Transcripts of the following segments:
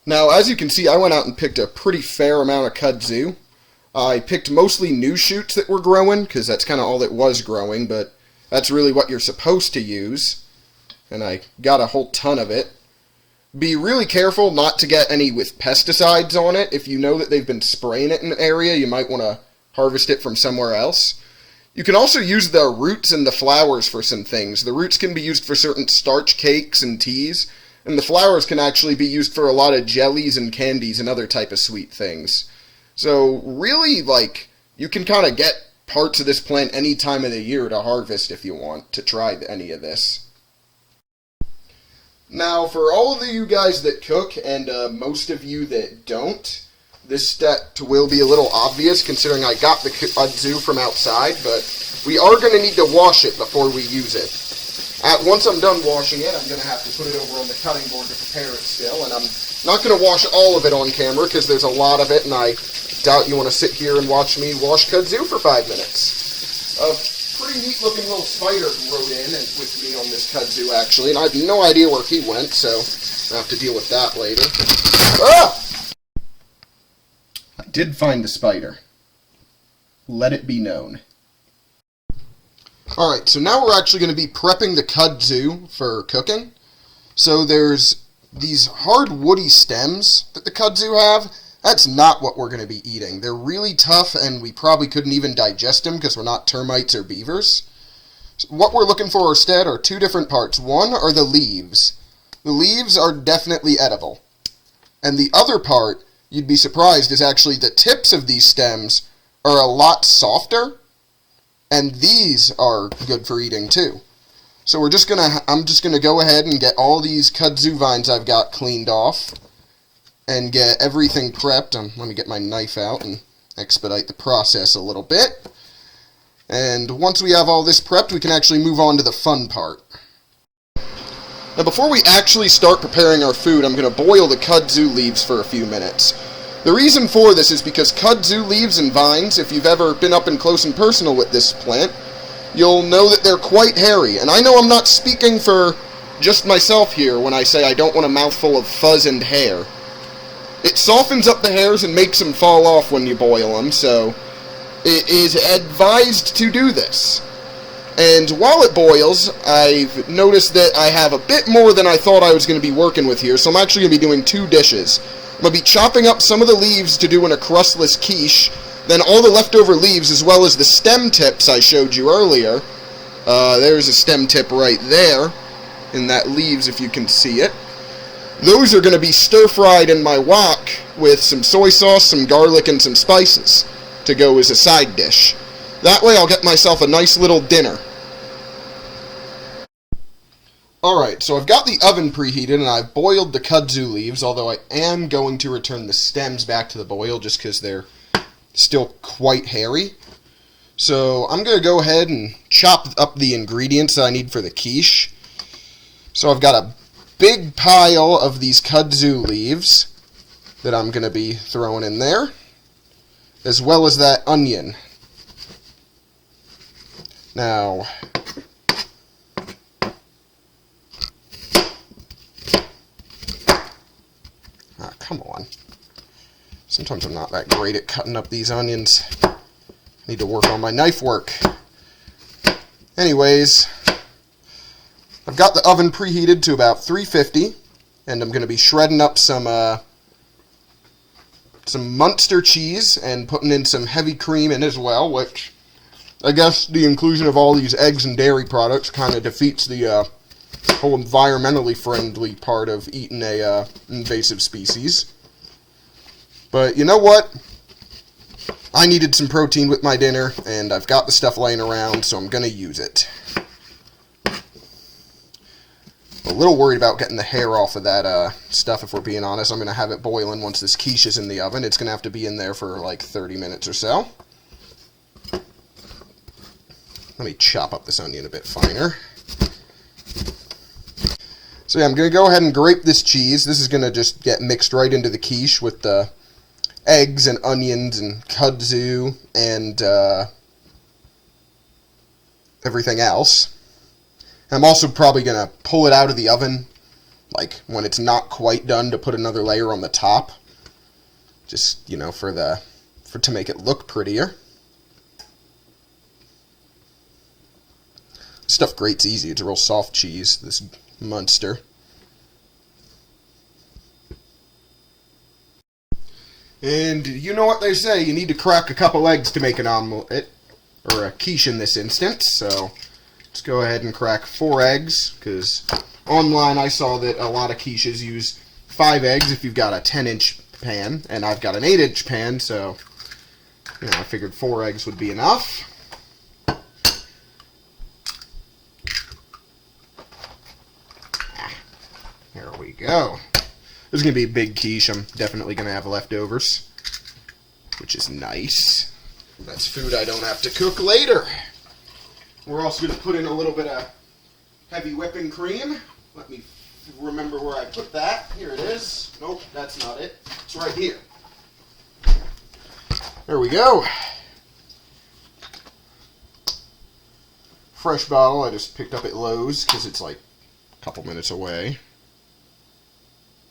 Now, as you can see, I went out and picked a pretty fair amount of kudzu. I picked mostly new shoots that were growing, because that's kind of all that was growing, but that's really what you're supposed to use. And I got a whole ton of it. Be really careful not to get any with pesticides on it. If you know that they've been spraying it in an area, you might want to harvest it from somewhere else. You can also use the roots and the flowers for some things. The roots can be used for certain starch cakes and teas, and the flowers can actually be used for a lot of jellies and candies and other type of sweet things. So really, you can kind of get parts of this plant any time of the year to harvest if you want to try any of this. Now, for all of you guys that cook, and most of you that don't, this step will be a little obvious considering I got the kudzu from outside, but we are going to need to wash it before we use it. Once I'm done washing it, I'm going to have to put it over on the cutting board to prepare it still, and I'm not going to wash all of it on camera because there's a lot of it, and I doubt you want to sit here and watch me wash kudzu for 5 minutes. Pretty neat looking little spider rode in and with me on this kudzu actually, and I have no idea where he went, so I'll have to deal with that later. Ah! I did find the spider. Let it be known. Alright, so now we're actually going to be prepping the kudzu for cooking. So there's these hard woody stems that the kudzu have. That's not what we're going to be eating. They're really tough, and we probably couldn't even digest them because we're not termites or beavers. So what we're looking for instead are two different parts. One are the leaves. The leaves are definitely edible. And the other part, you'd be surprised, is actually the tips of these stems are a lot softer, and these are good for eating too. So I'm just gonna go ahead and get all these kudzu vines I've got cleaned off and get everything prepped. Let me get my knife out and expedite the process a little bit. And once we have all this prepped, we can actually move on to the fun part. Now before we actually start preparing our food, I'm going to boil the kudzu leaves for a few minutes. The reason for this is because kudzu leaves and vines, if you've ever been up and close and personal with this plant, you'll know that they're quite hairy. And I know I'm not speaking for just myself here when I say I don't want a mouthful of fuzz and hair. It softens up the hairs and makes them fall off when you boil them, so it is advised to do this. And while it boils, I've noticed that I have a bit more than I thought I was going to be working with here, so I'm actually going to be doing 2 dishes. I'm going to be chopping up some of the leaves to do in a crustless quiche, then all the leftover leaves as well as the stem tips I showed you earlier. There's a stem tip right there in that leaves if you can see it. Those are going to be stir-fried in my wok with some soy sauce, some garlic, and some spices to go as a side dish. That way I'll get myself a nice little dinner. Alright, so I've got the oven preheated and I've boiled the kudzu leaves, although I am going to return the stems back to the boil just because they're still quite hairy. So I'm going to go ahead and chop up the ingredients that I need for the quiche. So I've got a big pile of these kudzu leaves that I'm going to be throwing in there, as well as that onion. Now, come on. Sometimes I'm not that great at cutting up these onions. I need to work on my knife work. Anyways, I've got the oven preheated to about 350, and I'm going to be shredding up some Munster cheese and putting in some heavy cream in as well, which I guess the inclusion of all these eggs and dairy products kind of defeats the whole environmentally friendly part of eating a invasive species. But you know what? I needed some protein with my dinner, and I've got the stuff laying around, so I'm going to use it. A little worried about getting the hair off of that stuff, if we're being honest. I'm going to have it boiling once this quiche is in the oven. It's going to have to be in there for like 30 minutes or so. Let me chop up this onion a bit finer. So yeah, I'm going to go ahead and grate this cheese. This is going to just get mixed right into the quiche with the eggs and onions and kudzu and everything else. I'm also probably going to pull it out of the oven like when it's not quite done, to put another layer on the top. Just, you know, to make it look prettier. Stuff grates easy. It's a real soft cheese, this Munster. And you know what they say, you need to crack a couple eggs to make an omelet, or a quiche in this instance, so let's go ahead and crack 4 eggs, because online I saw that a lot of quiches use 5 eggs if you've got a 10-inch pan, and I've got an 8-inch pan, so you know, I figured 4 eggs would be enough. There we go. This is going to be a big quiche. I'm definitely going to have leftovers, which is nice. That's food I don't have to cook later. We're also going to put in a little bit of heavy whipping cream. Let me remember where I put that. Here it is. Nope, that's not it. It's right here. There we go. Fresh bottle I just picked up at Lowe's because it's like a couple minutes away.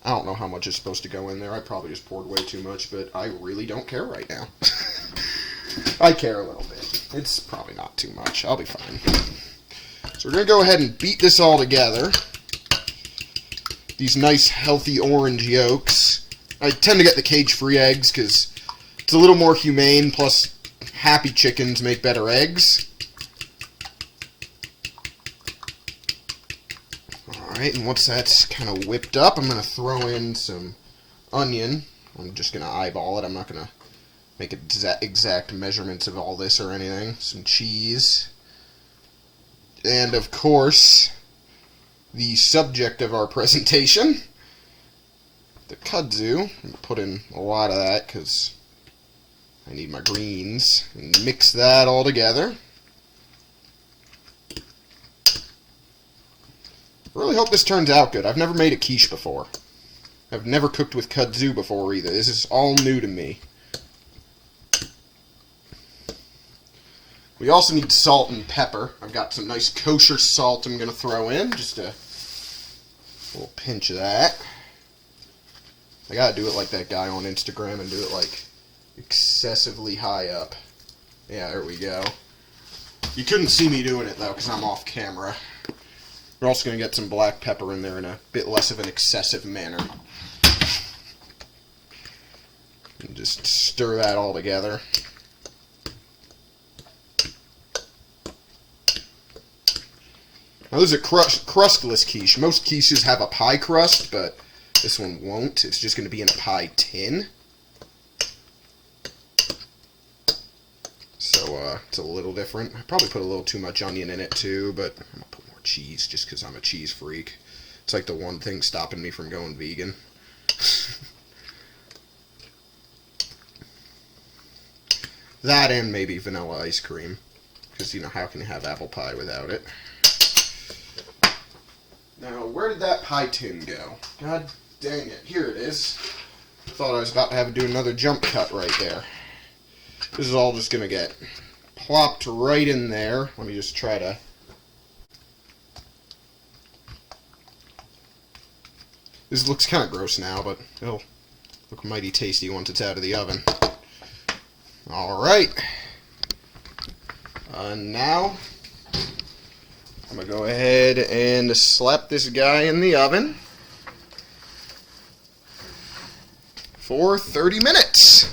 I don't know how much is supposed to go in there. I probably just poured way too much, but I really don't care right now. I care a little bit. It's probably not too much. I'll be fine. So we're going to go ahead and beat this all together. These nice, healthy orange yolks. I tend to get the cage-free eggs because it's a little more humane, plus happy chickens make better eggs. Alright, and once that's kind of whipped up, I'm going to throw in some onion. I'm just going to eyeball it. I'm not going to make exact measurements of all this or anything. Some cheese. And, of course, the subject of our presentation, the kudzu. I'm going to put in a lot of that because I need my greens. And mix that all together. I really hope this turns out good. I've never made a quiche before. I've never cooked with kudzu before either. This is all new to me. We also need salt and pepper. I've got some nice kosher salt I'm going to throw in. Just a little pinch of that. I gotta do it like that guy on Instagram and do it like excessively high up. Yeah, there we go. You couldn't see me doing it though because I'm off camera. We're also going to get some black pepper in there in a bit less of an excessive manner. And just stir that all together. Now this is a crustless quiche. Most quiches have a pie crust, but this one won't. It's just going to be in a pie tin. So it's a little different. I probably put a little too much onion in it too, but I'm going to put more cheese just because I'm a cheese freak. It's like the one thing stopping me from going vegan. That and maybe vanilla ice cream. Because, you know, how can you have apple pie without it? Now, where did that pie tin go? God dang it. Here it is. Thought I was about to have to do another jump cut right there. This is all just going to get plopped right in there. Let me just try to... This looks kind of gross now, but it'll look mighty tasty once it's out of the oven. Alright. Now, I'm going to go ahead and slap this guy in the oven for 30 minutes.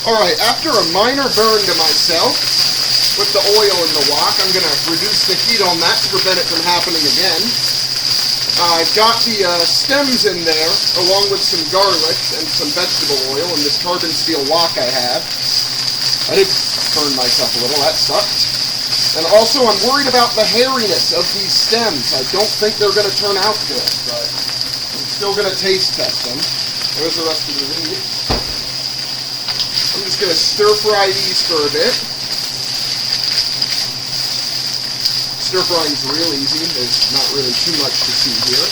Alright, after a minor burn to myself with the oil in the wok, I'm going to reduce the heat on that to prevent it from happening again. I've got the stems in there, along with some garlic and some vegetable oil in this carbon steel wok I have. I did burn myself a little, that sucked. And also I'm worried about the hairiness of these stems. I don't think they're going to turn out good, but I'm still going to taste test them. There's the rest of the meat. I'm just going to stir fry these for a bit. Stir frying is real easy. There's not really too much to see here.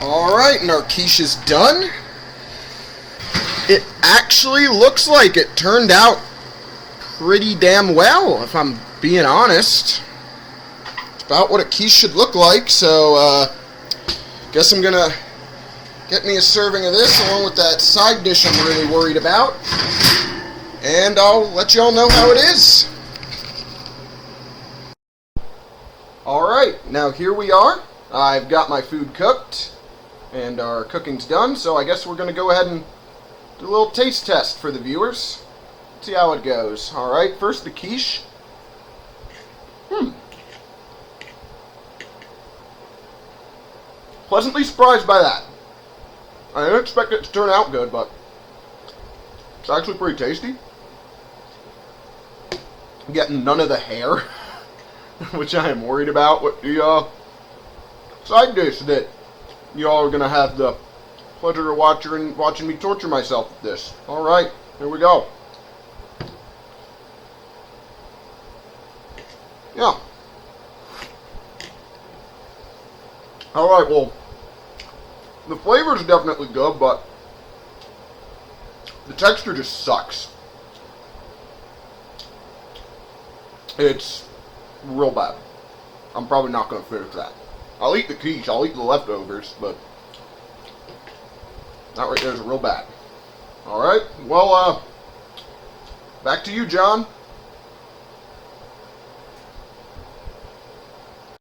Alright, and our quiche is done. It actually looks like it turned out pretty damn well, if I'm being honest. It's about what a quiche should look like, so guess I'm gonna get me a serving of this along with that side dish I'm really worried about, and I'll let y'all know how it is. Alright, now here we are. I've got my food cooked, and our cooking's done, so I guess we're gonna go ahead and do a little taste test for the viewers. See how it goes. Alright, first the quiche. Pleasantly surprised by that. I didn't expect it to turn out good, but it's actually pretty tasty. I'm getting none of the hair, which I am worried about with the side dish that y'all are going to have the pleasure of watching me torture myself with this. Alright, here we go. Yeah. Alright, well, the flavor is definitely good, but the texture just sucks. It's real bad. I'm probably not going to finish that. I'll eat the quiche, I'll eat the leftovers, but that right there is real bad. Alright, well, back to you, John.